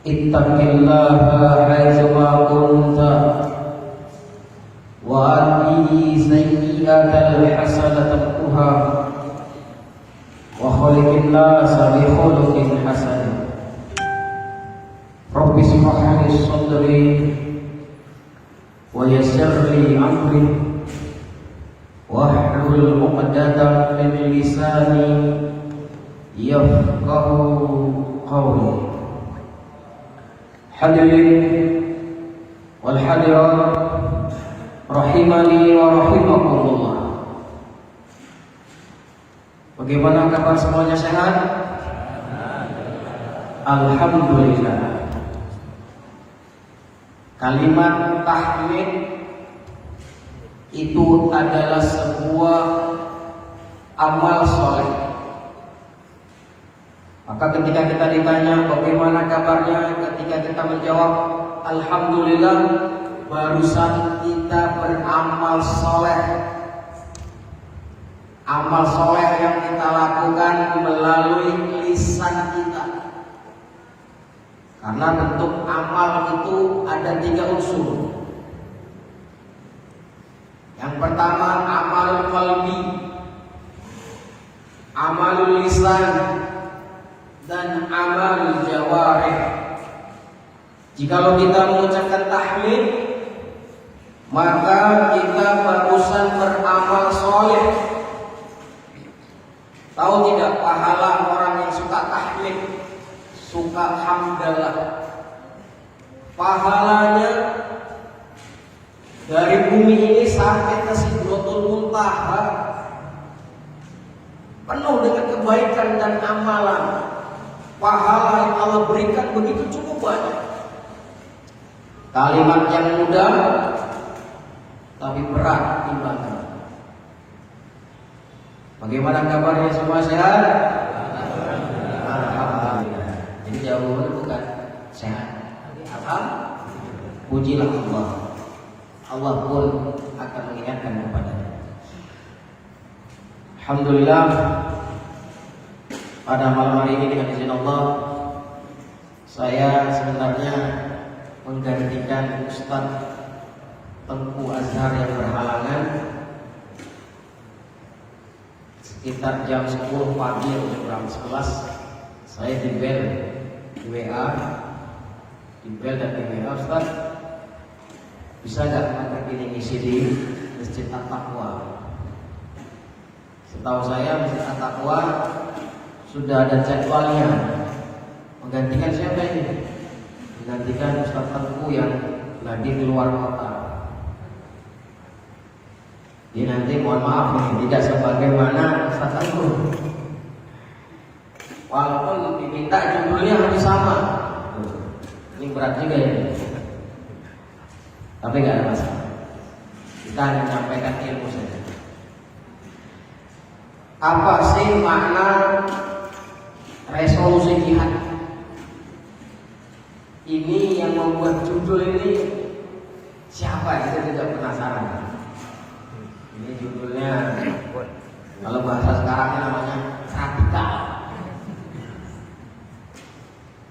Ittaqillaha haitsuma kunta wa atbihi sayyi'atal hasanata tamquha wa khaliqin nasa bi khuluqin hasan. Rabbi shrah li sadri wa yassir li amri wahlul 'uqdatam min lisani yafqahu qawli. Hadirin wal hadirat rahimani wa rahimakumullah. Bagaimana kabar semuanya, sehat? Alhamdulillah. Kalimat tahmid itu adalah sebuah amal soleh. Maka ketika kita ditanya bagaimana kabarnya, ketika kita menjawab alhamdulillah, barusan kita beramal soleh. Amal soleh yang kita lakukan melalui lisan kita. Karena bentuk amal itu ada 3 unsur. Yang pertama amal qalbi, amal lisan, dan amal jawarih. Jikalau kita mengucapkan tahmid, maka kita barusan beramal soleh. Tahu tidak pahala orang yang suka tahmid, suka hamdalah? Pahalanya dari bumi ini sampai ke Sidratul Muntaha, penuh dengan kebaikan dan amalan. Pahala yang Allah berikan begitu cukup banyak. Kalimat yang mudah tapi berat timbangan. Bagaimana kabarnya, semua sehat? Alhamdulillah. Jadi jawabannya bukan sehat, tapi alhamdulillah. Pujilah Allah. Allah pun akan mengingatkan kepadanya. Alhamdulillah. Pada malam hari ini dengan izin Allah, saya sebenarnya menggantikan Ustadz Tengku Azhar yang berhalangan. Sekitar jam 10 pagi atau jam 11 saya di bel, di WA, dan di WA, Ustadz bisa gak angkat ini ngisi di Masjid At-Taqwa? Setahu saya Masjid At-Taqwa sudah ada jadwalnya. Menggantikan siapa ini? Menggantikan Ustaz Tengku yang lagi di luar kota. Jadi nanti mohon maaf ini tidak sebagaimana Ustaz Tengku. Walaupun diminta judulnya harus sama. Ini berat juga ya. Tapi nggak ada masalah. Kita hanya menyampaikan ilmu saja. Apa sih makna resolusi jihad? Ini yang membuat judul ini siapa? Kita tidak penasaran. Ini judulnya, kalau bahasa sekarang namanya radikal.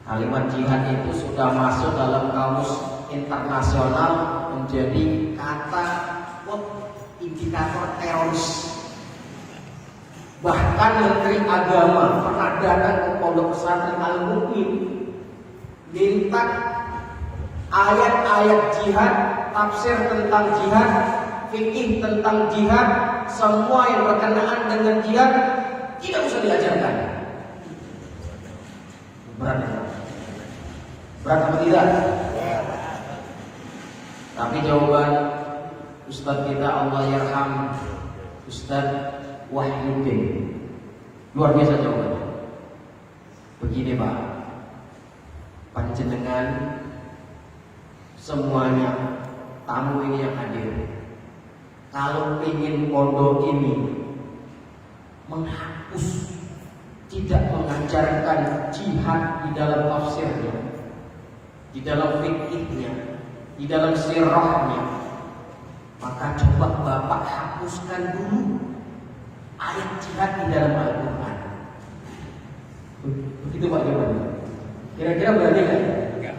Kalimat jihad itu sudah masuk dalam kamus internasional menjadi kata indikator teroris. Bahkan Menteri Agama pernah datang ke Pondok Pesantren Al-Mu'min, minta ayat-ayat jihad, tafsir tentang jihad, fikih tentang jihad, semua yang berkenaan dengan jihad tidak usah diajarkan. Berat ya? Berat atau tidak? Tapi jawaban Ustadz kita, Allah yarham, Ustadz Wahyuddin, luar biasa jawabannya. Begini Pak, panjenengan semuanya tamu ini yang hadir, kalau ingin pondok ini menghapus, tidak mengajarkan jihad di dalam tafsirnya, di dalam fikihnya, di dalam sirahnya, maka coba Bapak hapuskan dulu ayat jihad di dalam Al-Quran. Begitu Pak jawabannya. Kira-kira berani nggak?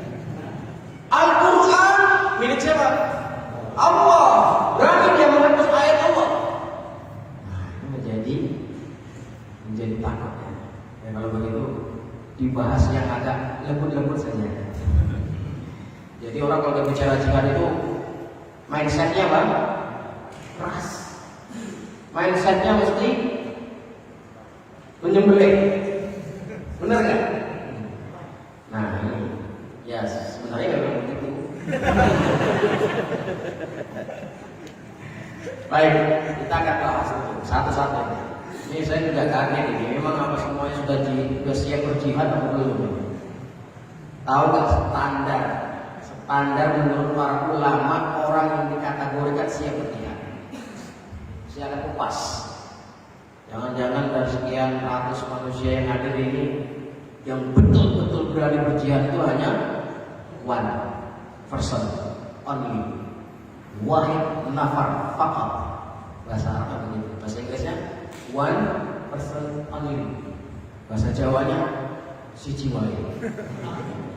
Al-Quran milik siapa? Allah. Berani dia menghapus ayat Allah. Nah, itu menjadi takut ya. Ya kalau begitu dibahas yang agak lembut-lembut saja. Jadi orang kalau berbicara jihad itu mindsetnya apa? Keras. Mindsetnya mesti menyembelih. Benar nggak? Nah ini ya sebenarnya memang begitu. Baik, kita akan bahas itu satu-satu. Ini saya juga kaget ini. Memang apa semuanya sudah siap berjihad atau belum? Tahu nggak standar menurut para ulama orang yang dikategorikan siap berjihad? Saya akan kupas. Jangan-jangan dari sekian ratus manusia yang hadir ini yang betul-betul berani berjihad itu hanya one person only, wahid nafar faqat. Bahasa Arab begitu. Bahasa Inggrisnya one person only. Bahasa Jawanya siji wae.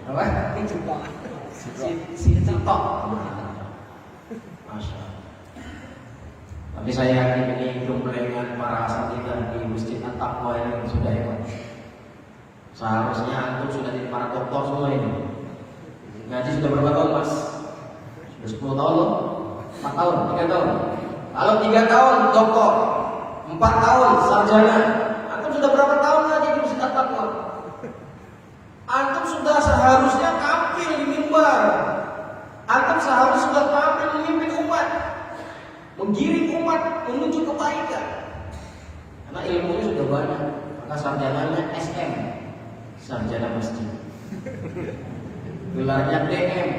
Apa? Siji tok. Masya Allah. Tapi saya yakin ini gemblengan para asatidz di Masjid At-Taqwa ini sudah hebat. Seharusnya antum sudah jadi para doktor semua ini. Ngaji sudah berapa tahun mas? Sudah 10 tahun loh? 4 tahun? 3 tahun? Kalau 3 tahun doktor, 4 tahun sarjana, antum sudah berapa tahun ngaji di Masjid At-Taqwa? Antum sudah seharusnya tampil di mimbar. Antum seharusnya sudah tampil memimpin umat, menggiring umat menuju kebaikan. Karena ilmunya sudah banyak. Maka sarjananya SM, sarjana masjid. Gelarnya DM,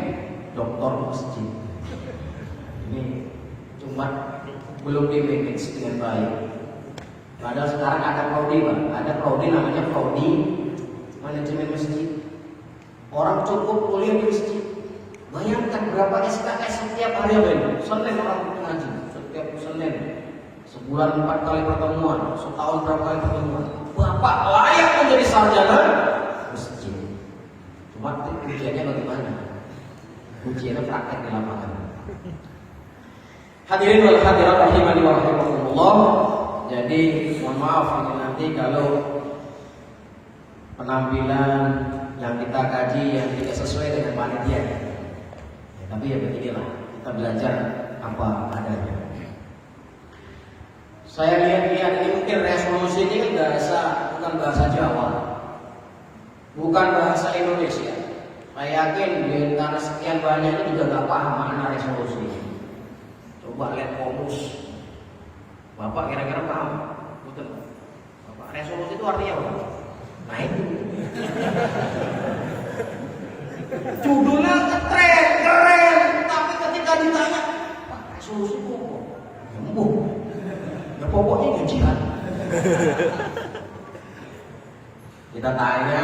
doktor masjid. Ini cuma belum di manage dengan baik. Padahal sekarang ada prodi, Pak. Ada prodi namanya prodi manajemen masjid. Orang cukup kuliah di masjid. Bayangkan berapa SKS setiap hari apa ini? Senin orang ngaji, setiap Senin. Sebulan 4 kali pertemuan, setahun berapa kali pertemuan. Bapak layak menjadi sarjana masjid. Cuma ujiannya bagaimana? Ujiannya praktek di lapangan. Hadirin wal hadirat rahimani wa rahimakumullah. Jadi mohon maaf ini nanti kalau penampilan yang kita kaji yang tidak sesuai dengan panitia. Ya, tapi ya beginilah, kita belajar apa adanya. Saya lihat-lihat ini mungkin resolusi ini kan bukan bahasa Jawa, bukan bahasa Indonesia. Saya yakin di antara sekian banyak ini juga nggak paham makna resolusi. Coba lihat komus. Bapak kira-kira paham? Betul. Bapak resolusi itu artinya apa? Nah itu. Judulnya keren, tapi ketika ditanya, Pak resolusi apa? Embuh. Ya pokoknya jihad. Kita tanya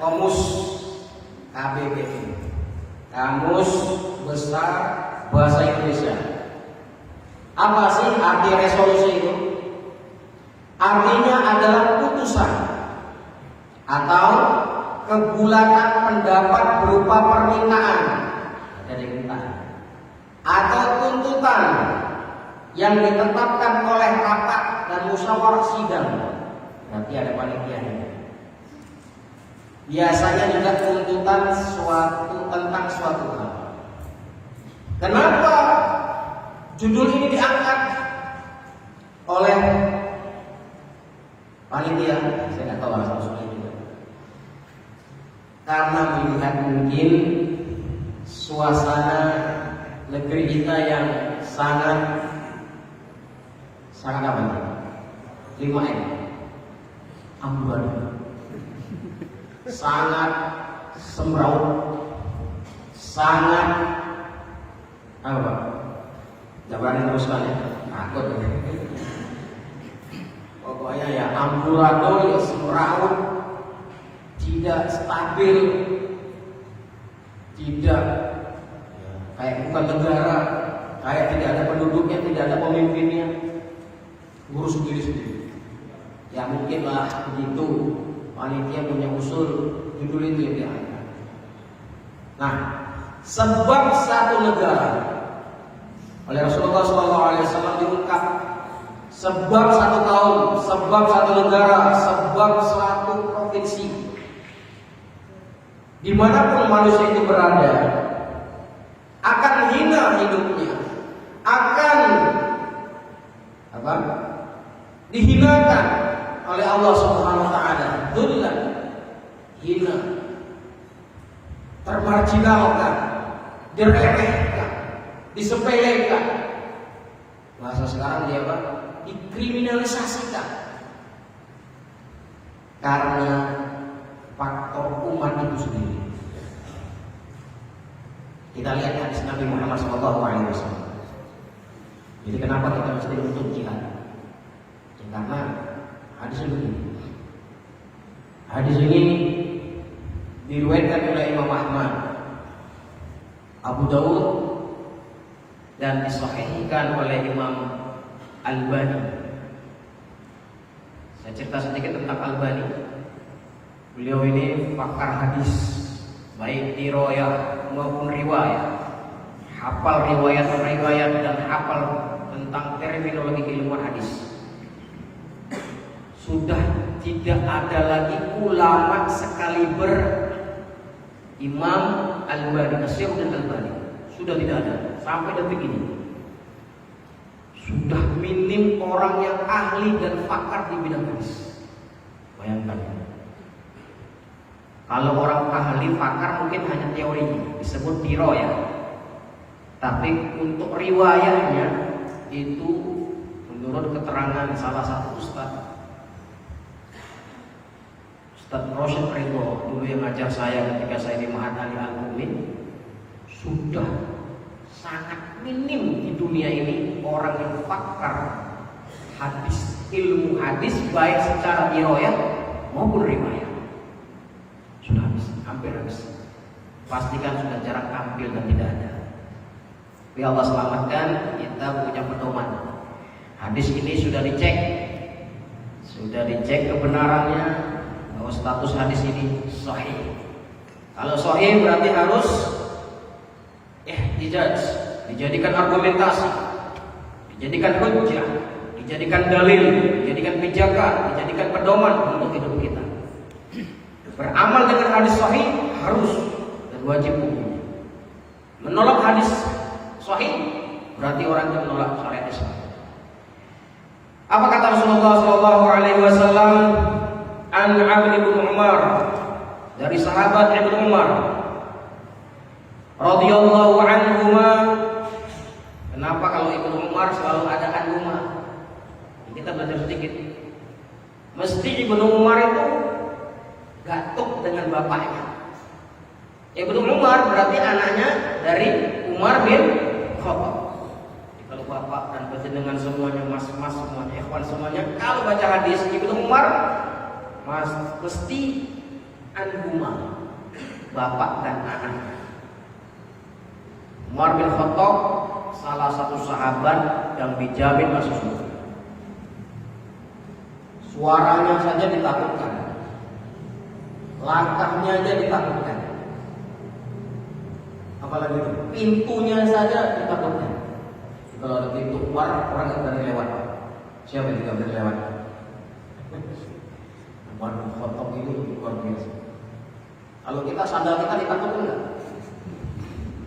komus KBBI, Kamus Besar Bahasa Indonesia. Apa sih arti resolusi itu? Artinya adalah putusan atau kebulatan pendapat berupa permintaan dari kita atau tuntutan yang ditetapkan oleh rapat dan musyawarah sidang. Nanti ada panitianya. Biasanya juga tuntutan tentang suatu hal. Kenapa judul ini diangkat oleh panitia? Saya nggak tahu alasan usulnya juga. Karena melihat mungkin suasana negeri kita yang sangat apa nih? 5M, amburadul, sangat semraut, sangat apa? Jabarin teruskan ya, takut ya. Pokoknya ya amburadul, ya semraut, tidak stabil, tidak kayak bukan negara, kayak tidak ada penduduknya, tidak ada pemimpinnya, ngurus sendiri-sendiri. Ya mungkin lah begitu panitia punya usul judul itu ya. Nah, sebab satu negara oleh Rasulullah SAW diungkap, sebab satu kaum, sebab satu negara, sebab satu provinsi. Dimanapun manusia itu berada, akan hina hidupnya, akan dihinakan oleh Allah Subhanahu wa taala, dzullan, hina, termarginalkan, diremehkan, disepelekan. Bahasa sekarang dia apa? Dikriminalisasikan. Karena faktor umat itu sendiri. Kita lihat hadis Nabi Muhammad SAW. Jadi kenapa kita mesti menuntut jihad? Ya, karena hadis ini. Hadis ini diriwayatkan oleh Imam Ahmad, Abu Dawud, dan disahihkan oleh Imam Albani. Saya cerita sedikit tentang Albani. Beliau ini pakar hadis, baik riwayat maupun riwayat, hafal riwayat dan hafal tentang terminologi ilmu hadis. Sudah tidak ada lagi ulama sekaliber Imam Albani, Syekh Albani. Sudah tidak ada sampai detik ini. Sudah minim orang yang ahli dan pakar di bidang hadis. Bayangkan. Kalau orang ahli pakar mungkin hanya teorinya, disebut diroyah. Tapi untuk riwayatnya itu menurut keterangan salah satu ustaz Rosyid Ridho dulu yang ngajar saya ketika saya di Ma'had Ali Al-Mu'min, sudah sangat minim di dunia ini orang yang pakar hadis, ilmu hadis baik secara riwayat maupun riwayat. Sudah habis, hampir habis. Pastikan sudah jarang ambil dan tidak ada. Ya Allah selamatkan, kita punya pedoman. Hadis ini sudah dicek kebenarannya, bahwa status hadis ini sahih. Kalau sahih berarti harus dijadikan argumentasi, dijadikan hujjah, dijadikan dalil, dijadikan pijakan, dijadikan pedoman untuk hidup kita. Beramal dengan hadis sahih harus dan wajib hukumnya. Menolak hadis sahih berarti orang itu menolak syariat Islam. Apa kata Rasulullah SAW? An Abd bin Umar, dari sahabat Ibnu Umar radhiyallahu anhuma. Kenapa kalau Ibnu Umar selalu ada anhuma? Kita belajar sedikit. Mesti Ibnu Umar itu gatuk dengan bapaknya. Ibnu Umar berarti anaknya dari Umar bin Khattab. Kalau bapak dan dengan semuanya, mas-mas semuanya, ikhwan semuanya, kalau baca hadis Ibnu Umar mesti anhuma, bapak dan anaknya. Umar bin Khattab salah satu sahabat yang dijamin masuk surga. Suaranya saja ditakutkan, langkahnya aja ditakutkan, apalagi itu pintunya saja ditakutkan. Kalau ada pintu keluar, orang nggak berani lewat. Siapa yang tidak berani lewat? Umar bin Khattab itu luar biasa. Kalau kita sandal kita ditakutin nggak?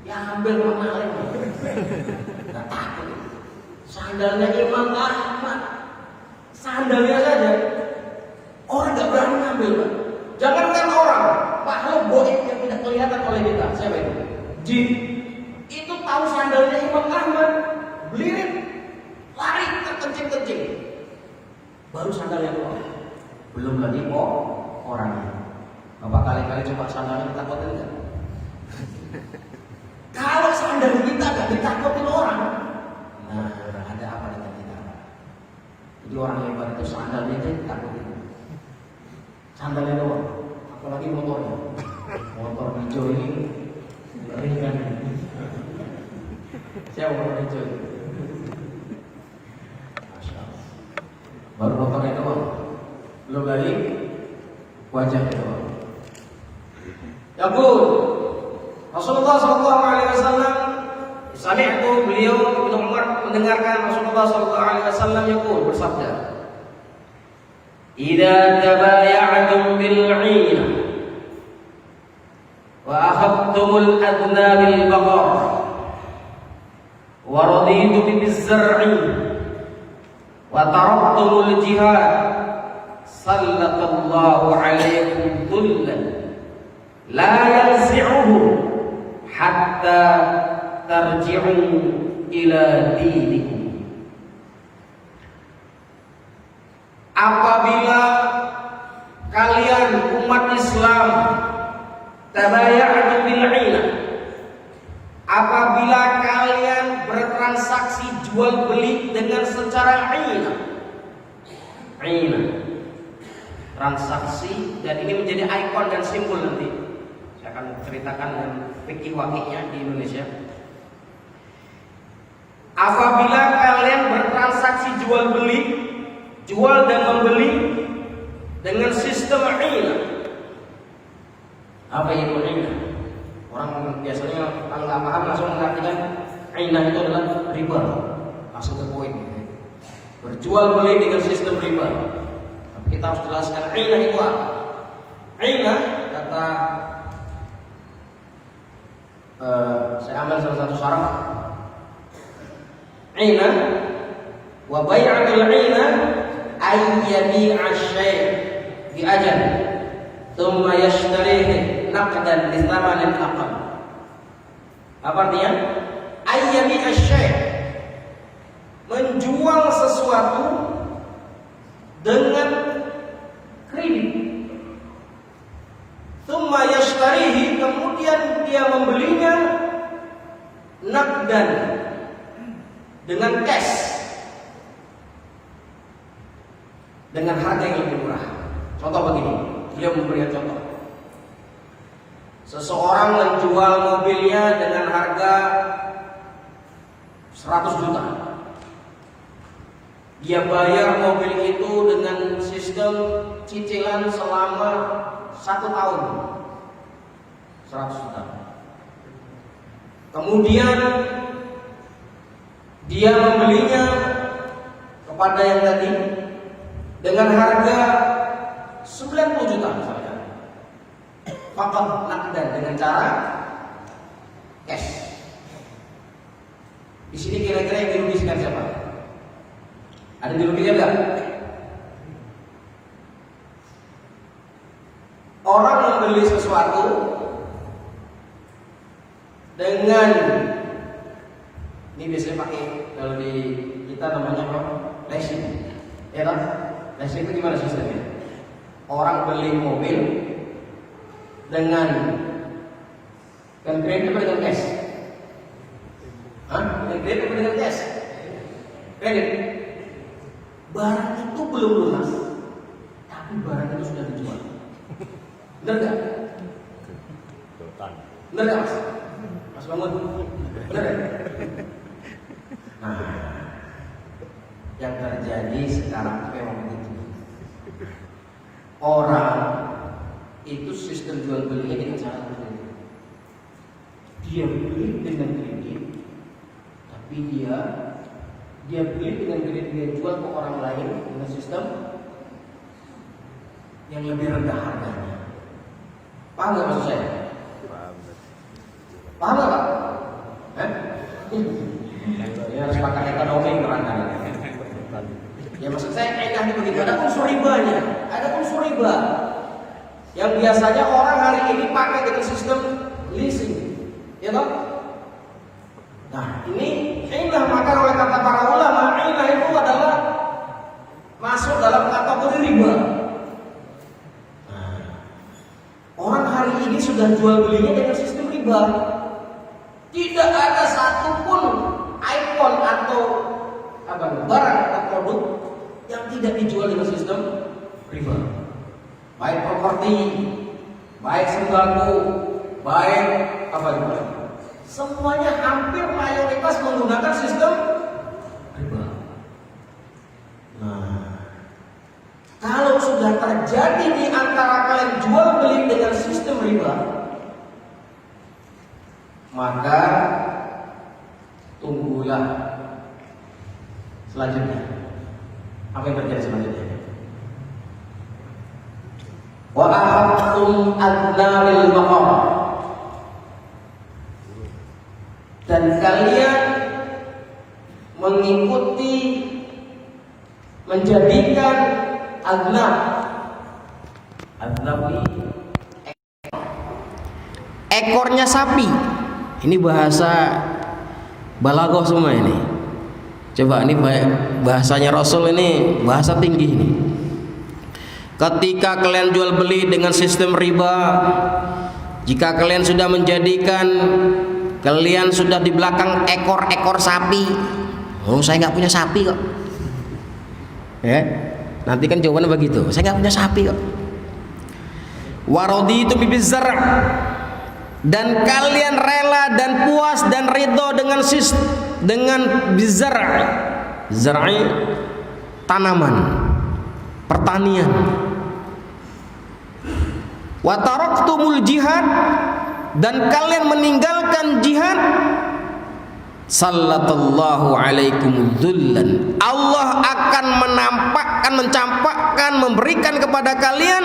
Ya ambil mana lagi? Nggak takut. Sandalnya Imam Ahmad, sandalnya saja orang nggak berani ngambil, Pak. Jangankan orang, makhluk goib yang tidak kelihatan oleh kita. Siapa itu? Jin. Itu tahu sandalnya Imam Ahmad, belirit, lari terkencing-kencing. Baru sandalnya keluar. Belum lagi orangnya. Bapak kali-kali coba sandalnya ditakutin enggak? Kalau sandal kita gak ditakutin orang, nah ada apa dengan kita? Jadi orang hebat itu sandalnya aja ditakutin. Sandalnya doang, apalagi motornya. Motor hijau ini ringan. Siapa motor hijau? Masya Allah. Baru motornya doang, belum lagi wajahnya doang. Yaqul Rasulullah SAW, sami'tu, beliau Ibnu Umar mendengarkan Rasulullah SAW yaqul, bersabda, "Idza tabaya'tum bil 'inah wa akhadtumul adna bil baqar wa raditum biz zar'i wa taraktumul jihad sallallahu alaikum dhullan la yanzi'uhu hatta tarji'u ila dinikum." Apabila kalian umat Islam tabaya'tu bil 'inah, apabila kalian bertransaksi jual beli dengan secara 'inah, transaksi, dan ini menjadi ikon dan simbol nanti. Saya akan ceritakan dan fikih wakilnya di Indonesia. Apabila kalian bertransaksi jual beli, jual dan membeli dengan sistem 'inah. Apa itu 'inah? Orang biasanya kalau nggak paham langsung mengartikan 'inah itu adalah riba. Langsung ke poin. Berjual beli dengan sistem riba. Tapi kita harus jelaskan 'inah itu apa. 'Inah kata saya ambil salah satu syarah. 'Inah wa bai'atul 'inah ay yabi'a syai' bi ajal thumma yashtarihi naqdan bi thamanin aqal. Apa artinya? Ay yabi'a syai', menjual sesuatu dengan kredit. Thumma yashtarihi, kemudian dia membelinya naqdan, dengan cash, dengan harga yang lebih murah. Contoh begini, dia memberikan contoh. Seseorang menjual mobilnya dengan harga 100 juta. Dia bayar mobil itu dengan sistem cicilan selama 1 tahun, 100 juta. Kemudian dia membelinya kepada yang tadi dengan harga 90 juta misalnya. Faqat naqdan, dengan cara cash. Di sini kira-kira yang dirugikan siapa? Ada yang dirugikan enggak? Orang membeli sesuatu dengan, ini biasanya pakai, kalau di kita namanya apa? Leasing. Ya kan? Leasing itu gimana sistemnya? Orang beli mobil dengan kredit atau dengan cash? Dengan kredit atau dengan cash? Kredit. Barang itu belum lunas, tapi barang itu sudah dijual. Benar nggak? Benar nggak, Mas? Mas Bangun? Benar nggak? Nah, yang terjadi sekarang memang begitu. Orang itu sistem jual belinya dengan cara berbeda. Dia beli dengan kredit, tapi dia beli dengan kredit, dia jual ke orang lain dengan sistem yang lebih rendah harganya. Paham nggak maksud saya? Paham nggak, Pak? Ya harus pakai ekonomi kerangka. Ya maksud saya enaknya begitu. Ada unsur ribanya, ada unsur riba yang biasanya orang hari ini pakai dengan sistem leasing, ya toh? Nah ini inah, maka oleh kata para ulama, inah itu adalah masuk dalam kategori riba. Nah, orang hari ini sudah jual belinya dengan sistem riba. Tidak ada satupun ikon atau barang atau produk yang tidak dijual dengan sistem riba. Baik properti, baik sembako, baik apa juga. Semuanya hampir mayoritas menggunakan sistem riba. Nah, kalau sudah terjadi di antara kalian jual beli dengan sistem riba, maka tunggulah selanjutnya. Apa yang terjadi selanjutnya? Wa ahabtum adnaril maqam, dan kalian mengikuti, menjadikan adnab ekornya sapi. Ini bahasa balaghah semua ini. Coba ini bahasanya Rasul, ini bahasa tinggi ini. Ketika kalian jual beli dengan sistem riba, jika kalian sudah menjadikan, kalian sudah di belakang ekor-ekor sapi. Oh, saya nggak punya sapi kok. Ya, nanti kan jawabannya begitu. Saya nggak punya sapi kok. Waraditu bibizzar', dan kalian rela dan puas dan ridho dengan bizzar'. Zar'i tanaman, pertanian. Wa taraktumul jihad, dan kalian meninggalkan jihad. Sallallahu alaikum dzullan, Allah akan mencampakkan, memberikan kepada kalian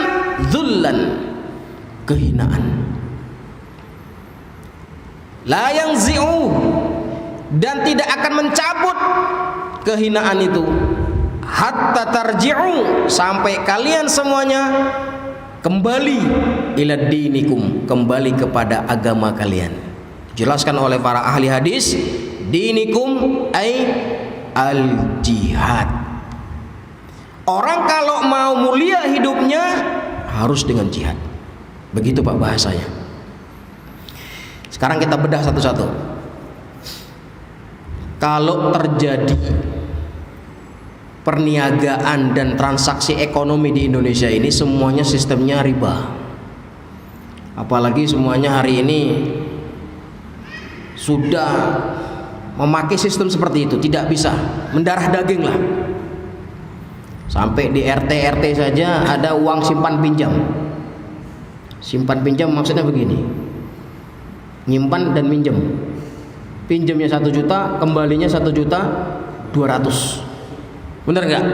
dzullan, kehinaan. La yanzi'u, dan tidak akan mencabut kehinaan itu, hatta tarji'u, sampai kalian semuanya kembali ila dinikum, kembali kepada agama kalian. Dijelaskan oleh para ahli hadis, dinikum ay al jihad. Orang kalau mau mulia hidupnya harus dengan jihad. Begitu Pak bahasanya. Sekarang kita bedah satu-satu. Kalau terjadi perniagaan dan transaksi ekonomi di Indonesia ini semuanya sistemnya riba. Apalagi semuanya hari ini sudah memakai sistem seperti itu, tidak bisa, mendarah daging lah. Sampai di RT saja ada uang simpan pinjam. Simpan pinjam maksudnya begini, nyimpan dan minjem. Pinjamnya 1 juta, kembalinya 1.200.000. Bener nggak?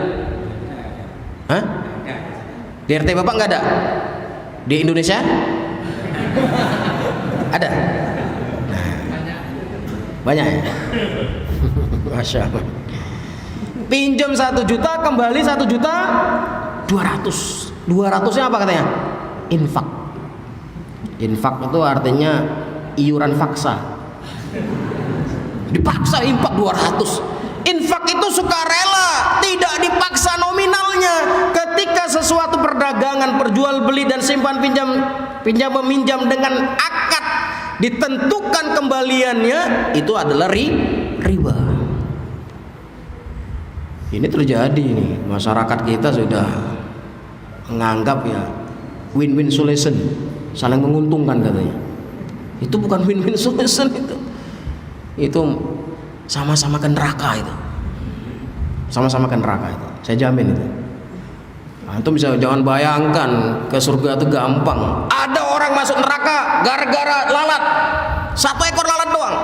Hah? Di RT Bapak nggak ada? Di Indonesia? Ada? Banyak ya? Masya Allah. Pinjam 1 juta, kembali 1.200.000. 200-nya apa katanya? Infak. Infak itu artinya iuran faksa. Dipaksa infak 200. Infak itu sukarela, tidak dipaksa nominalnya. Ketika sesuatu perdagangan, perjual beli dan simpan pinjam meminjam dengan akad ditentukan kembaliannya, itu adalah riba. Ini terjadi nih, masyarakat kita sudah menganggap ya win-win solution, saling menguntungkan katanya. Itu bukan win-win solution, itu sama-sama ke neraka itu. Sama-sama ke neraka itu. Saya jamin itu. Antum bisa jangan bayangkan ke surga itu gampang. Ada orang masuk neraka gara-gara lalat. 1 ekor lalat doang.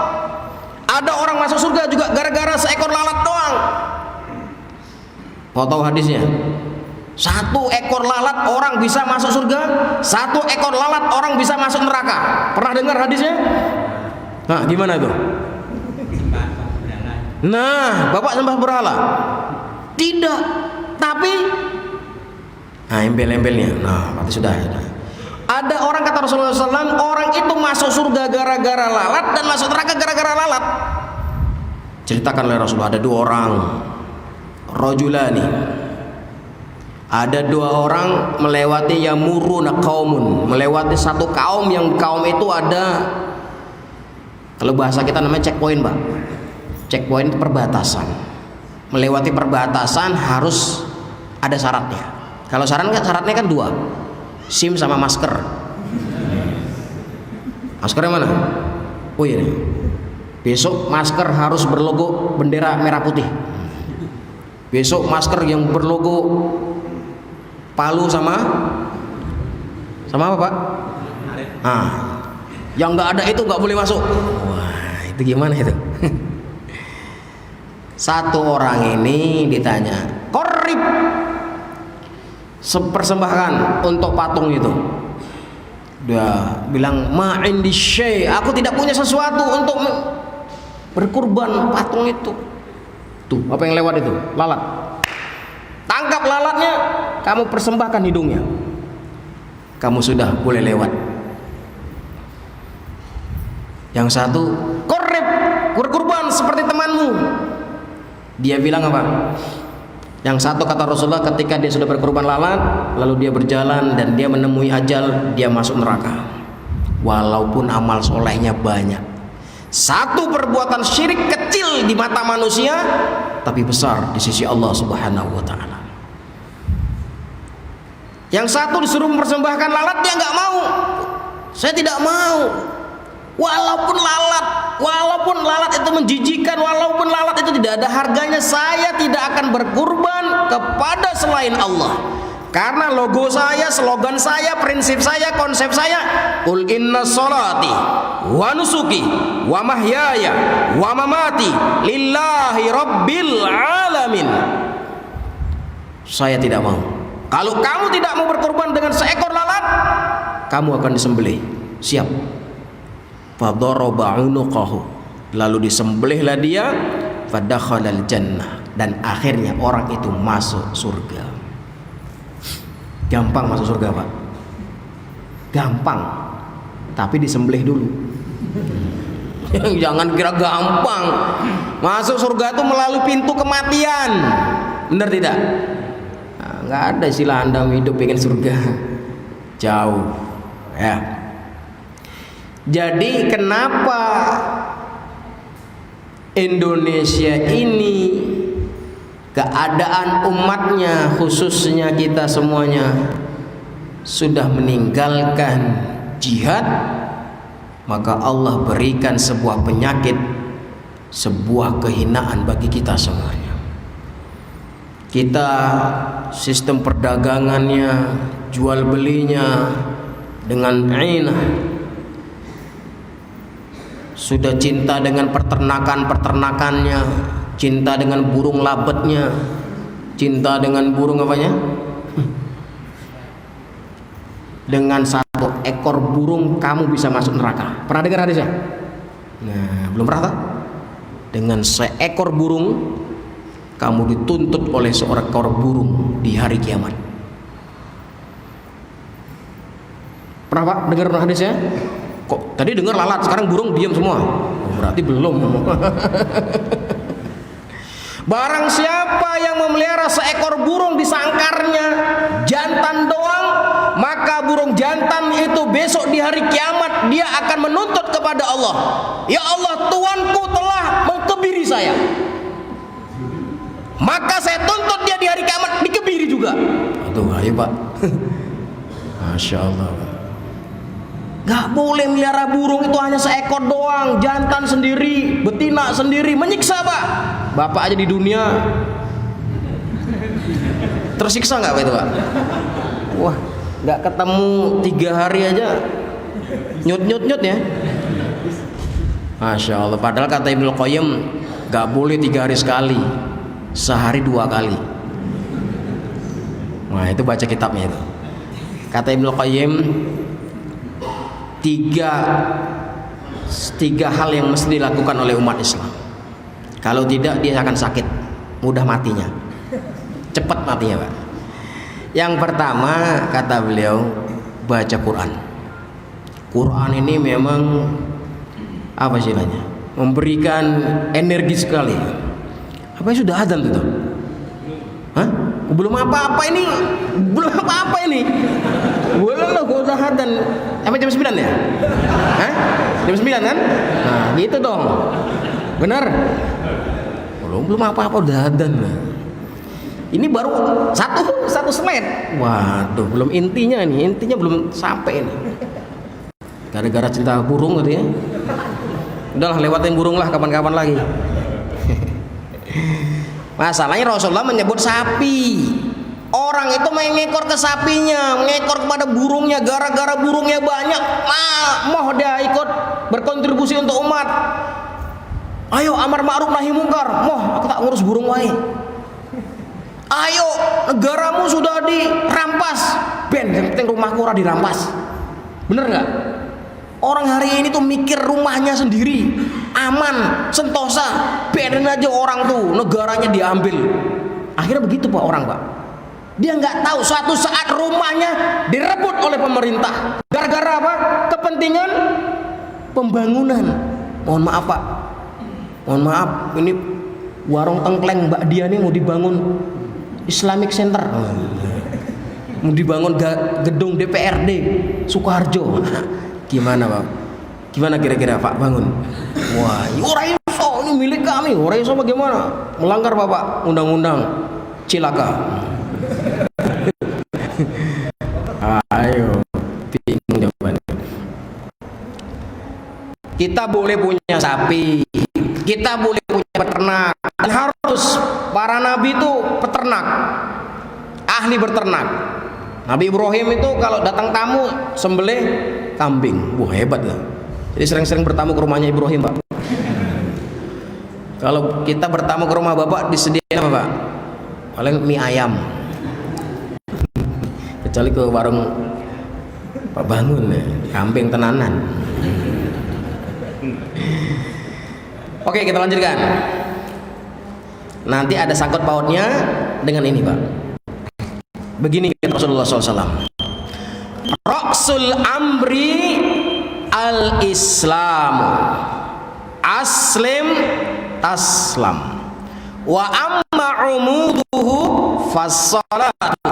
Ada orang masuk surga juga gara-gara 1 ekor lalat doang. Mau tahu hadisnya? 1 ekor lalat orang bisa masuk surga, 1 ekor lalat orang bisa masuk neraka. Pernah dengar hadisnya? Nah, gimana itu? Nah, Bapak sembah berhala? Tidak, tapi embel-embelnya. Nah, berarti sudah. Ada orang, kata Rasulullah SAW, orang itu masuk surga gara-gara lalat dan masuk neraka gara-gara lalat. Ceritakan oleh Rasulullah, ada 2 orang, rajulani. Ada 2 orang melewati yamuruna qaumun, melewati 1 kaum, yang kaum itu ada, kalau bahasa kita namanya checkpoint, Pak. Checkpoint perbatasan. Melewati perbatasan harus ada syaratnya. Kalau syaratnya kan 2, SIM sama masker. Maskernya mana? Oh iya nih. Besok masker harus berlogo bendera merah putih. Besok masker yang berlogo Palu sama apa Pak? Nah, Yang nggak ada itu nggak boleh masuk. Wah, itu gimana itu? Satu orang ini ditanya, "Qorib, persembahkan untuk patung itu." Dia bilang, "Ma indi syai', aku tidak punya sesuatu untuk berkurban patung itu." Tuh, apa yang lewat itu? Lalat. Tangkap lalatnya, kamu persembahkan hidungnya. Kamu sudah boleh lewat. Yang satu, "Qorib, berkurban seperti temanmu." Dia bilang apa? Yang satu kata Rasulullah, ketika dia sudah berkorban lalat, lalu dia berjalan dan dia menemui ajal, dia masuk neraka. Walaupun amal solehnya banyak. Satu perbuatan syirik kecil di mata manusia, tapi besar di sisi Allah Subhanahu wa ta'ala. Yang satu disuruh mempersembahkan lalat, dia nggak mau. Saya tidak mau. Walaupun lalat itu menjijikan, walaupun lalat itu tidak ada harganya, saya tidak akan berkurban kepada selain Allah. Karena logo saya, slogan saya, prinsip saya, konsep saya, qul inna sholati wa nusuki wa mahyaya wa mamati lillahi rabbil alamin. Saya tidak mau. Kalau kamu tidak mau berkorban dengan seekor lalat, kamu akan disembelih. Siap. Fadaraba unuqahu, lalu disembelihlah dia, fadakhalal jannah, dan akhirnya orang itu masuk surga. Gampang masuk surga, Pak? Gampang, tapi disembelih dulu. Jangan kira gampang. Masuk surga itu melalui pintu kematian. Benar tidak? Nah, nggak ada istilah Anda hidup pengen surga. Jauh ya. Jadi kenapa Indonesia ini, keadaan umatnya, khususnya kita semuanya, sudah meninggalkan jihad, maka Allah berikan sebuah penyakit, sebuah kehinaan bagi kita semuanya. Kita sistem perdagangannya, jual belinya dengan ainah, sudah cinta dengan peternakannya, cinta dengan burung labetnya, cinta dengan burung apanya? Dengan satu ekor burung kamu bisa masuk neraka. Pernah dengar hadisnya? Nah, belum pernah tak? Dengan seekor burung kamu dituntut oleh seorang ekor burung di hari kiamat. Pernah Pak dengar hadisnya? Kok tadi dengar lalat, sekarang burung diam semua? Oh, berarti belum. Barang siapa yang memelihara seekor burung di sangkarnya, jantan doang, maka burung jantan itu besok di hari kiamat dia akan menuntut kepada Allah, "Ya Allah, tuanku telah mengkebiri saya, maka saya tuntut dia di hari kiamat dikebiri juga." Aduh, ayo Pak. Masya Allah. Gak boleh melihara burung itu hanya seekor doang, jantan sendiri, betina sendiri, menyiksa Pak. Bapak aja di dunia tersiksa nggak Pak itu Pak? Wah, nggak ketemu 3 hari aja nyut ya. Masya Allah. Padahal kata Ibnu Qayyim nggak boleh 3 hari sekali, sehari 2 kali. Nah itu baca kitabnya itu. Kata Ibnu Qayyim, tiga hal yang mesti dilakukan oleh umat Islam. Kalau tidak dia akan sakit, mudah matinya, cepat matinya Pak. Yang pertama kata beliau, baca Quran. Quran ini memang apa istilahnya, memberikan energi sekali. Apa yang sudah adzan itu? Hah? Belum apa-apa ini. Boleh loh, gua udah adzan. Sampai jam 9 ya? Hah? Jam 9 kan? Nah, gitu dong. Benar? Belum apa-apa udah adzan. Ini baru satu slide. Waduh, belum intinya nih. Intinya belum sampai nih. Gara-gara cinta burung gitu ya. Udahlah, lewatin burung lah kapan-kapan lagi. Masalahnya Rasulullah menyebut sapi. Orang itu mengekor ke sapinya, mengekor kepada burungnya, gara-gara burungnya banyak, mau dia ikut berkontribusi untuk umat. Ayo amar ma'ruf nahi mungkar. Moh, aku tak ngurus burung wae. Ayo, negaramu sudah dirampas. Ben, yang penting rumahku ora dirampas. Bener nggak? Orang hari ini tuh mikir rumahnya sendiri, aman, sentosa. Biarin aja orang tuh, negaranya diambil. Akhirnya begitu Pak orang Pak. Dia nggak tahu suatu saat rumahnya direbut oleh pemerintah. Gara-gara apa? Kepentingan pembangunan. Mohon maaf Pak. Mohon maaf, ini warung tengkleng Mbak Dia nih mau dibangun Islamic Center, mau dibangun gedung DPRD Sukoharjo. Gimana Pak? Gimana kira-kira Pak bangun? Wah, orang iso, ini milik kami. Orang iso bagaimana? Melanggar Bapak undang-undang cilaka. Ayo, bingung jawabannya. Kita boleh punya sapi, kita boleh punya peternak. Dan harus para nabi itu peternak, ahli berternak. Nabi Ibrahim itu kalau datang tamu sembelih kambing. Wah hebat lah. Jadi sering-sering bertamu ke rumahnya Ibrahim Pak. Kalau kita bertamu ke rumah Bapak disediain apa Pak? Paling mie ayam. Kecuali ke warung Pak Bangun ya, kambing tenanan. Oke, kita lanjutkan. Nanti ada sangkut pautnya dengan ini Pak. Begini Rasulullah SAW. Ra'sul amri al-Islam, aslim taslam, wa amma umuduhu fassalatu,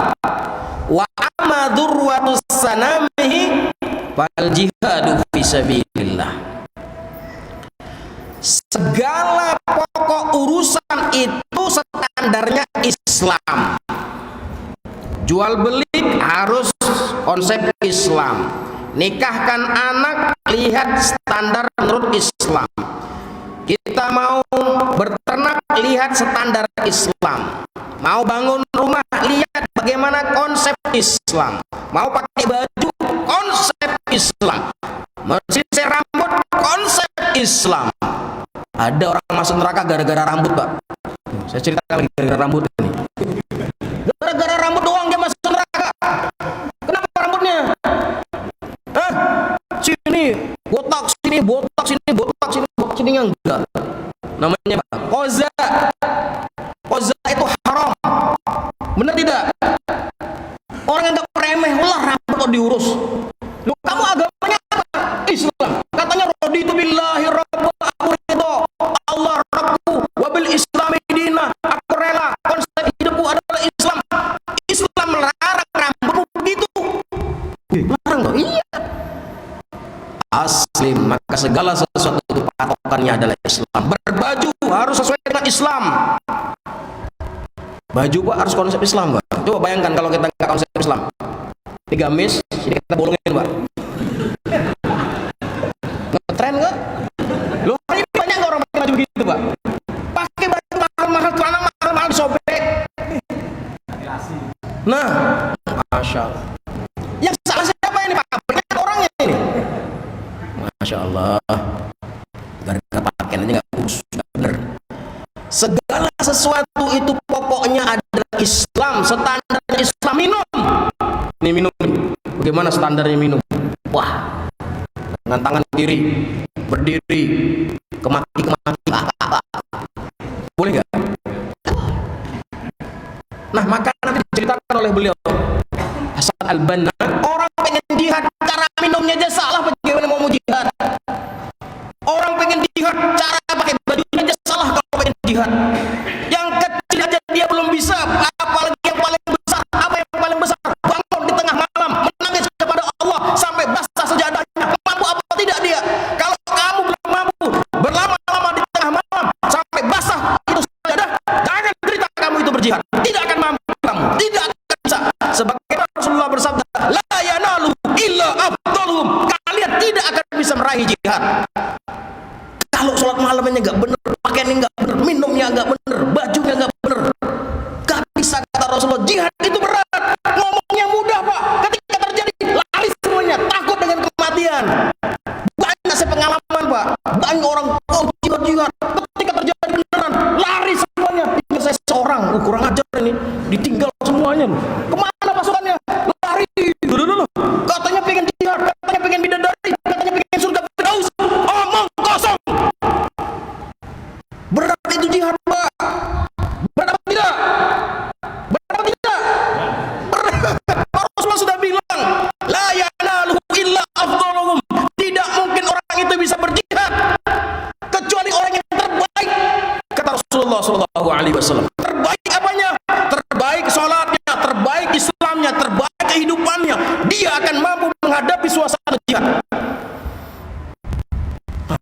wa amma durwatus sanamihi fal jihadu fisabilillah. Segala pokok urusan itu standarnya Islam. Jual beli harus konsep Islam. Nikahkan anak lihat standar menurut Islam. Kita mau berternak lihat standar Islam. Mau bangun rumah lihat bagaimana konsep Islam. Mau pakai baju konsep Islam. Mensisir rambut konsep Islam. Ada orang masuk neraka gara-gara rambut Pak. Saya ceritakan lagi gara-gara rambut ini. Gara-gara rambut doang dia masuk neraka. Kenapa rambutnya? Hah? Sini botak, sini botak, sini botak, sini botak, sini enggak. Namanya apa? Koza. Koza itu haram. Benar tidak? Orang yang enggak remeh, Allah rambut kok diurus. Lu kamu agamanya apa? Islam. Katanya raditu billahi rabba, aku ridho. Allah Rabbu wa bil Islami dina. Aku rela konsep hidupku adalah Islam. Islam melarang rambut begitu. Larang loh. Iya. Aslim, maka segala sesuatu itu patokannya adalah Islam. Berbaju harus sesuai dengan Islam. Baju Pak harus konsep Islam Pak. Coba bayangkan kalau kita nggak konsep Islam. 3 gamis, ini kita bolongin Pak. Ngetren nggak? Loh, ini banyak nggak orang pakai baju begitu Pak? Pakai baju mahal-mahal, celana mahal-mahal disobek. Nah, Masya Allah. Yang salah siapa ini Pak? Banyak orangnya ini. Masya Allah. Gara-gara pakaiannya nggak urus, nggak benar. Segala sesuatu itu pokoknya adalah Islam. Standarnya Islam. Minum. Ini minum. Bagaimana standarnya minum? Wah, dengan tangan kiri berdiri, kemaki. Boleh nggak? Nah, maka nanti diceritakan oleh beliau Hasan al-Banna, orang pengen jihad, cara minumnya aja salah, bagaimana mau jihad? Orang pengen jihad, cara pakai bajunya aja salah kalau pengen jihad. Yang kecil aja dia belum bisa, apalagi yang paling besar. Apa yang paling besar? Bangun di tengah malam, menangis kepada Allah sampai basah sejadahnya. Mampu apa tidak dia? Kalau kamu belum mampu berlama-lama di tengah malam sampai basah itu sajadah, jangan cerita kamu itu berjihad. Tidak akan mampu kamu, tidak akan bisa. Sebagaimana Rasulullah bersabda, la yanalu illa afdaluhum. Kalian tidak akan bisa meraih jihad kalau sholat malamnya nggak bener, pakaiannya nggak bener, minumnya nggak bener, bajunya nggak bener. Gak bisa, kata Rasulullah. Jihad itu berat, ngomongnya mudah Pak. Ketika terjadi lari semuanya, takut dengan kematian. Banyak saya pengalaman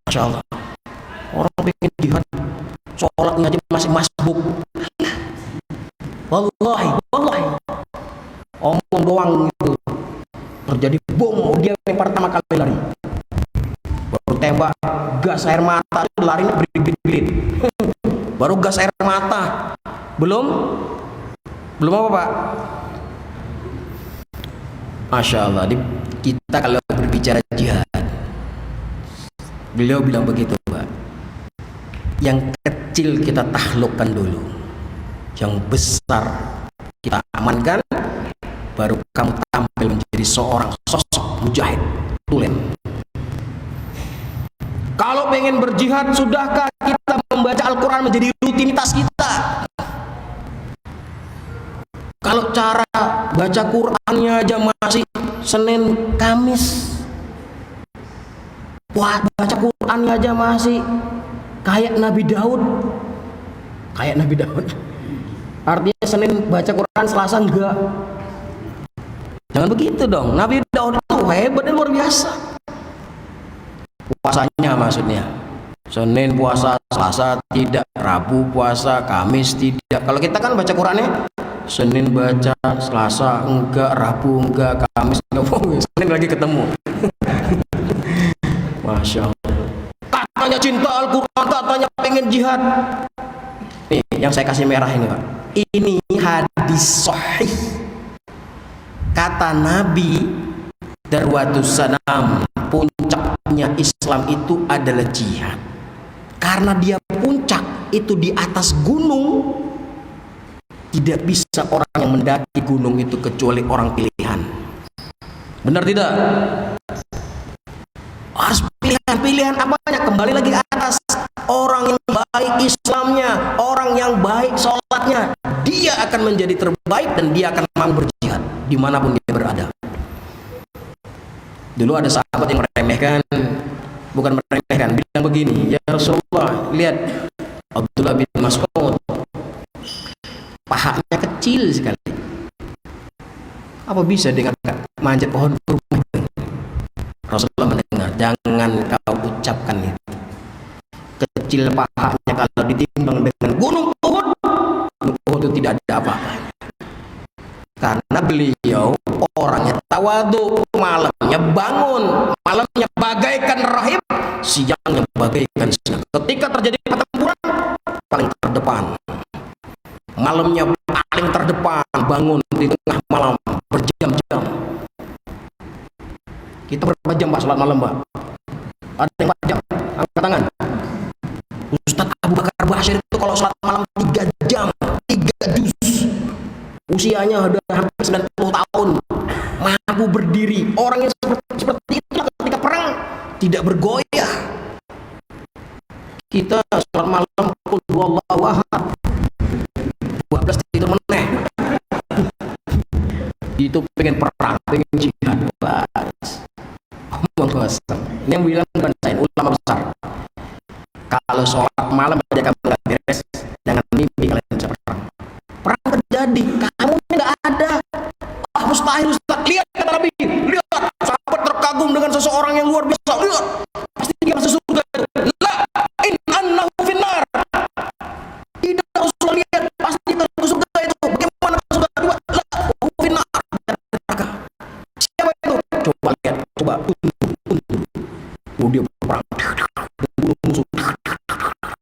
Masya Allah. Orang pengen jihad, sholatnya aja masih masbuk. Wallahi, omong doang gitu. Terjadi bom, dia yang pertama kali lari. Baru tembak gas air mata, larinya berit-berit. Baru gas air mata. Belum apa Pak? Masya Allah. Kita kalau berbicara jihad, beliau bilang begitu Pak. Yang kecil kita taklukkan dulu, yang besar kita amankan, baru kamu tampil menjadi seorang sosok mujahid tulen. Kalau pengen berjihad, sudahkah kita membaca Al-Quran menjadi rutinitas kita? Kalau cara baca Qurannya aja masih Senin Kamis, wah, baca Qurannya aja masih kayak Nabi Daud. Artinya Senin baca Quran, Selasa enggak. Jangan begitu dong. Nabi Daud itu hebatnya luar biasa. Puasanya maksudnya, Senin puasa, Selasa tidak, Rabu puasa, Kamis tidak. Kalau kita kan baca Qurannya Senin baca, Selasa enggak, Rabu enggak, Kamis enggak, Senin lagi ketemu. Masya Allah. Katanya cinta Al-Quran, katanya pengen jihad. Nih, yang saya kasih merah ini Pak. Ini hadis sahih. Kata Nabi Darwatus Sanam, puncaknya Islam itu adalah jihad. Karena dia puncak itu di atas gunung, tidak bisa orang yang mendaki gunung itu kecuali orang pilihan. Benar tidak? Harus pilihan apanya? Kembali lagi ke atas. Orang yang baik Islamnya, orang yang baik sholatnya, dia akan menjadi terbaik dan dia akan mau berjihad dimanapun dia berada. Dulu ada sahabat yang bukan meremehkan, bilang begini, ya Rasulullah, lihat Abdullah bin Mas'ud, pahanya kecil sekali, apa bisa dengan manjat pohon kurma itu? Rasulullah mendengar, jangan kau ucapkan itu. Kecil pahanya kalau ditimbang dengan gunung Uhud itu tidak ada apa-apanya. Karena beliau orangnya tawadhu, malamnya bangun, malamnya bagaikan rahib, siangnya bagaikan siang. Ketika terjadi pertempuran, paling terdepan. Malamnya paling terdepan, bangun di tengah malam berjam-jam. Kita berapa jam Pak sholat malam Pak? Ada yang 4 jam? Angkat tangan. Ustadz Abu Bakar Bashir itu kalau sholat malam 3 jam, 3 juz. Usianya udah hampir 90 tahun, mampu berdiri. Orang yang seperti itu ketika perang tidak bergoyah. Kita sholat malam qul huwallahu ahad 12 tidur meneh. Itu pengen perang, pengen jihad. Ini yang bilang bukan saya, ulama besar. Kalau sholat malam aja kamu nggak beres, jangan mimpi kalian bisa perang. Perang terjadi, kamu nggak ada. Mustahil Ustaz. Lihat kata Nabi, lihat sahabat terkagum dengan seseorang yang luar biasa. Lihat, pasti dia masuk surga. La in annahu finnar. Tidak Rasulullah, lihat pasti dia masuk surga itu. Bagaimana masuk surga? La finnar. Siapa itu? Coba lihat, coba untuk. Dia perang. Musuh.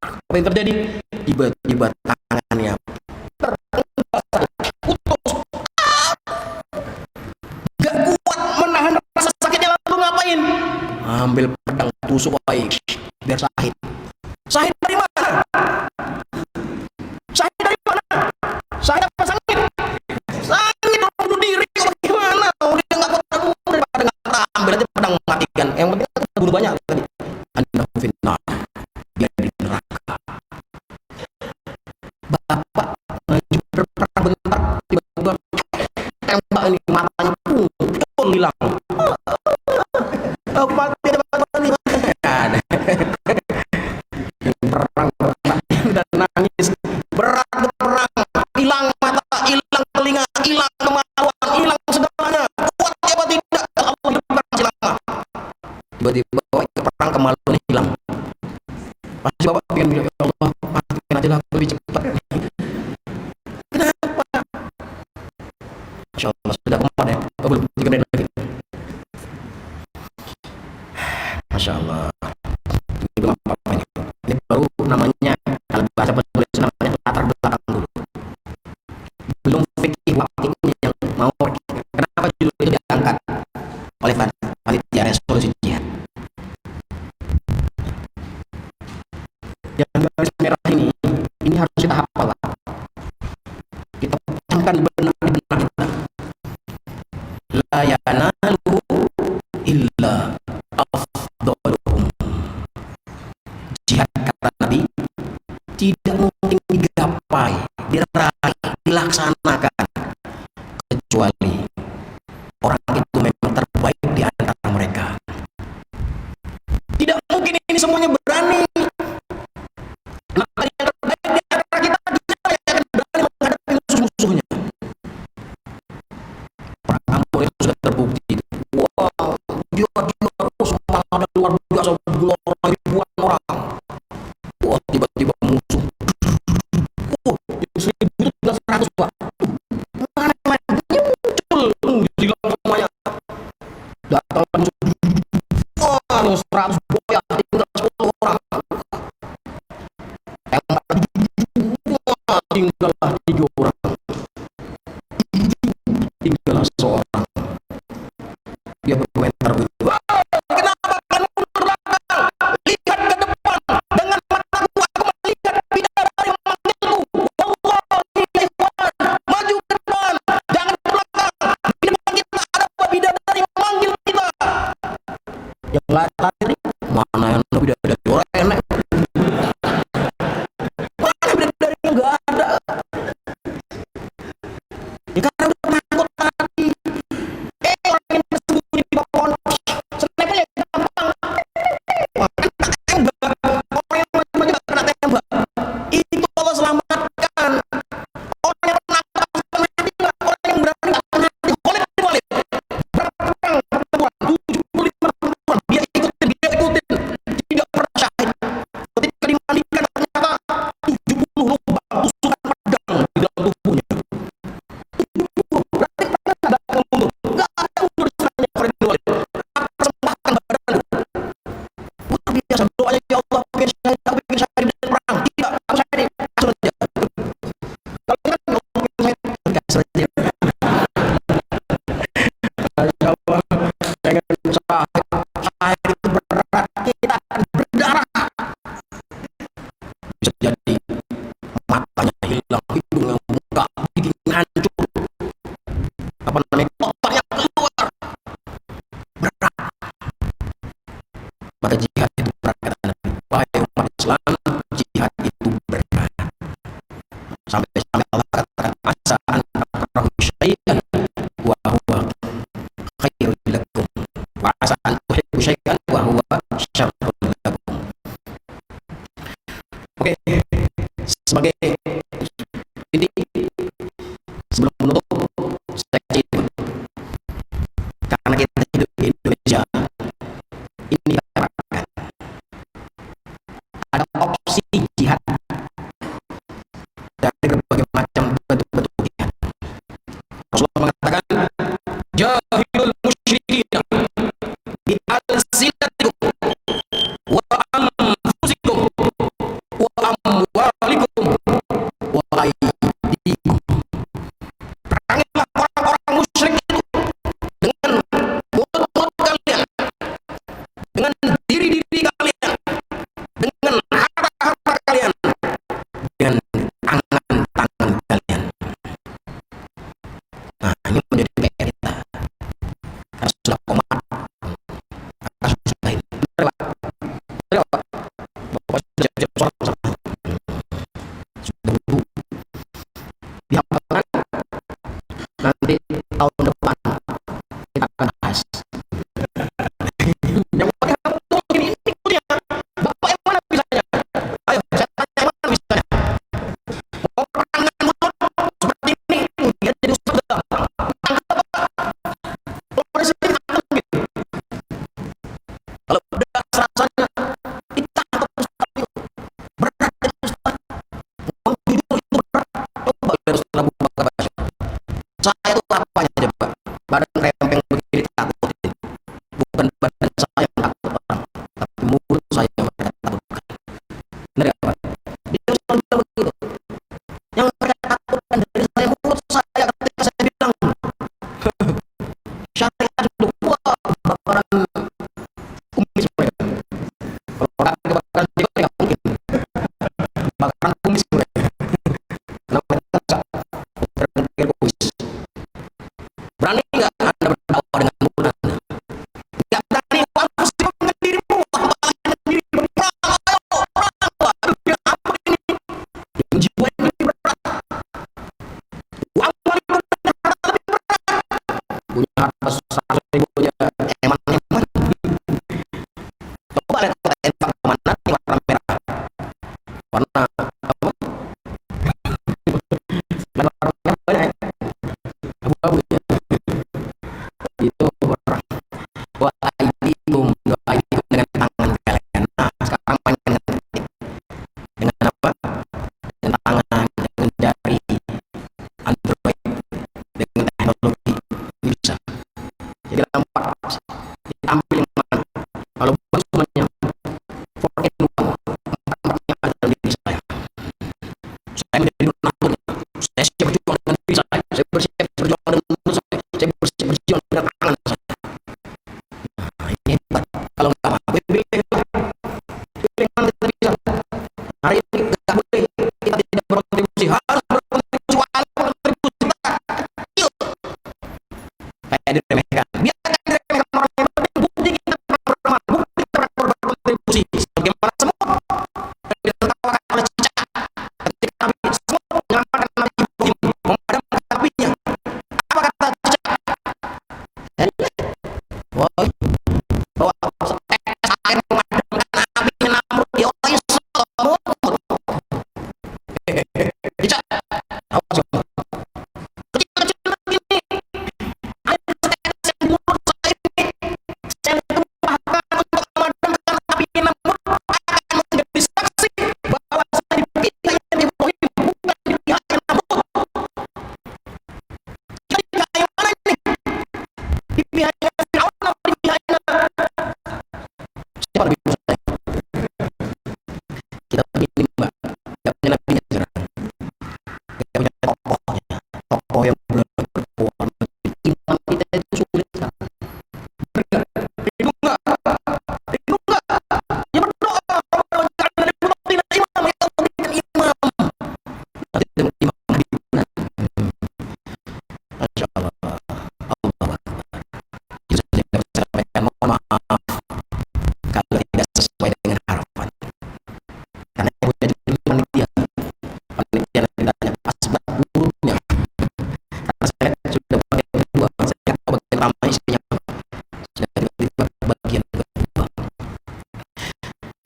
Apa yang terjadi? Tiba-tiba tangannya putus. Gak kuat menahan rasa sakitnya, lalu ngapain? Ambil pedang, tusuk baik biar sahid. Sahid dari mana? Sahid dari mana? Sahid apa sangit? Sangit bunuh diri. Bagaimana? Dia nggak kuat daripada nggak ambil aja pedang matikan. Yang penting kita bunuh banyak tadi. Anda fitnah. Dia di neraka. Bapak maju berperang bentar, tiba-tiba tembak ini matanya pun hilang. Mati ada perang dan nangis berat berperang, hilang mata, hilang telinga, hilang kemaluan, hilang segalanya. Kuat apa tidak? Allah hidupkan masih lama. Tiba-tiba perang kemaluannya hilang. Ini belum apa-apa ini. Ini baru namanya, kalau bahasa penulis namanya latar belakang dulu. Belum fikih wakilnya yang mau. Kenapa judul itu diangkat oleh panitia resolusi jihad? Yang garis merah ini harus kita hafal. Kita camkan di benak kita. La yanalu illa afdaluhum. Jihad, kata Nabi, tidak mungkin digapai, diraih, dilaksanakan kecuali orang itu memang terbaik di antara mereka. Tidak mungkin ini semuanya berani. Maka yang terbaik di antara kita dia yang akan berani menghadapi musuh-musuhnya. Perang Ampun itu sudah terbukti. Wow, jiwa-jiwa semangat luar biasa, gelora ribuan orang. Wah, tiba-tiba musuh. Yang 1.000 itu sudah 100, Pak. Mana muncul, hilang semuanya. Datang musuh. Wah, 100 boya, tinggal 10 orang. Wah, tinggallah 3 orang. Tinggallah seorang. Dia berkomentar begitu. Kenapa kamu belakang? Lihat ke depan. Dengan mataku aku melihat bidadari memanggilku. Wallahi ya ikhwan, maju ke depan, jangan ke belakang. Di depan kita ada bidadari memanggil kita. Yang lari, mana yang bidadari orang enak? Mana bidadari yang nggak ada? Ya karena udah penakut tadi. Orang yang bersembunyi di bawah pohon, snapnya gampang. Wah, kena tembak. Orang yang maju gak kena tembak. Itu Allah selamatkan. Orang yang penakut akan mati gak? Orang yang berani gak akan mati. Khalid bin Walid berperang pertempuran 75 pertempuran, dia ikutin. Tidak pernah syahid. Ketika dimandikan ternyata 70 lubang tusukan pedang di dalam tubuhnya. Berarti pernah gak mundur? Gak ada mundur istilahnya Khalid bin Walid. Persembahkan badan. Luar biasa doanya, ya Allah, bikin syahid dan perang. Tidak, aku syahid, kasih saja. Kalau kan mau bikin syahid, kasih saja. Ya Allah, jangan syahid. Syahid itu berat, kita akan berdarah. Bisa jadi matanya hilang, hidungnya buka, giginya hancur. Apa namanya? Otaknya keluar. Berat. Maka jihad itu berat, kata Nabi. Wahai umat Islam, jihad itu berat. Sampai Allah katakan, asa an takrahu syai'an wa huwa khairul lakum, wa asa an tuhibbu syai'an wa huwa syarrul lakum. Oke, sebagai ini sebelum menutup seksi itu, karena kita hidup di Indonesia ini, katakan ada opsi jihad dari berbagai macam bentuk-bentuk jihad. Rasulullah mengatakan, jahilul musyrikin bi alsinatikum wa anfusikum wa amwalikum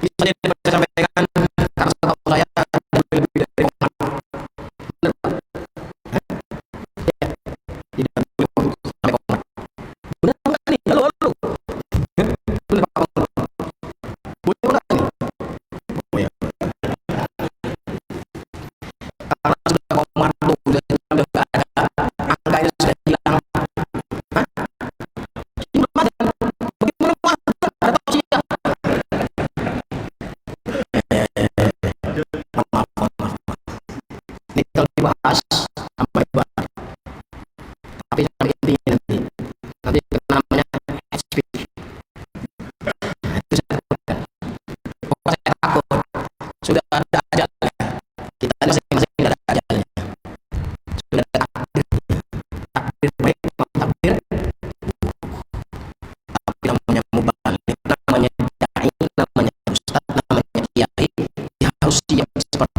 Bisa saya sampaikan karena setahu saya ada lebih dari Komar. Benar Pak? Ya, tidak boleh sampai Komar. Benar enggak nih? Halo, halo. Benar Pak Komar. Boleh enggak nih? Oh ya. Karena sudah Komar tuh sudah enggak ada, angkanya sudah hilang. Hah? Ini belum ada. Bagaimana Pak? Ada tausiah. Maaf, maaf, maaf. Ini kalau dibahas sampai lebar. Tapi sampai intinya nanti. Nanti namanya speech. Itu saya takutkan. Pokoknya saya takut. Sudah ada ajalnya. Kita masing-masing sudah ada ajalnya. Sudah ada takdirnya. Takdir baik, takdir. Tapi namanya mubalik, namanya dai, namanya ustaz, namanya kiai, dia harus siap seperti